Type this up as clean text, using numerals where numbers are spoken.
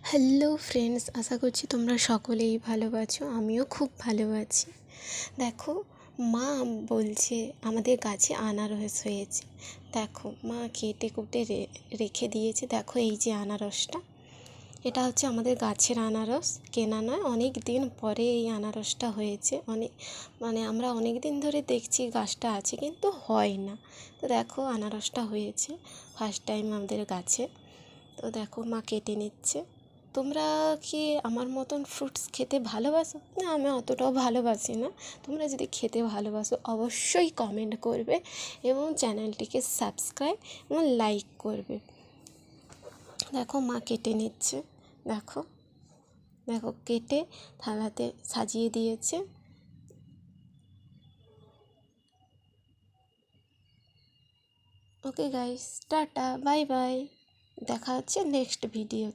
Hello friends, আশা করছি তোমরা সকলেই ভালো আছো। আমিও খুব ভালো আছি। দেখো, মা বলছে আমাদের গাছে আনারস হয়েছে। দেখো, মা কেটে কুটে রেখে দিয়েছে। দেখো, এই যে আনারসটা, এটা হচ্ছে আমাদের গাছের আনারস, কেনা নয়। অনেক দিন পরে এই আনারসটা হয়েছে। আমরা অনেক দিন ধরে দেখছি গাছটা আছে, কিন্তু হয় না। তো দেখো, আনারসটা হয়েছে ফার্স্ট টাইম আমাদের গাছে। তো দেখো, মা কেটে নিচ্ছে। তোমরা কি আমার মতন ফ্রুটস খেতে ভালোবাসো? না, আমি অতটাও ভালোবাসি না। তোমরা যদি খেতে ভালোবাসো অবশ্যই কমেন্ট করবে এবং চ্যানেলটিকে সাবস্ক্রাইব এবং লাইক করবে। দেখো, মা কেটে নিচ্ছে। দেখো দেখো কেটে থালাতে সাজিয়ে দিয়েছে। Okay guys, tata, bye bye. দেখা হচ্ছে নেক্সট ভিডিও।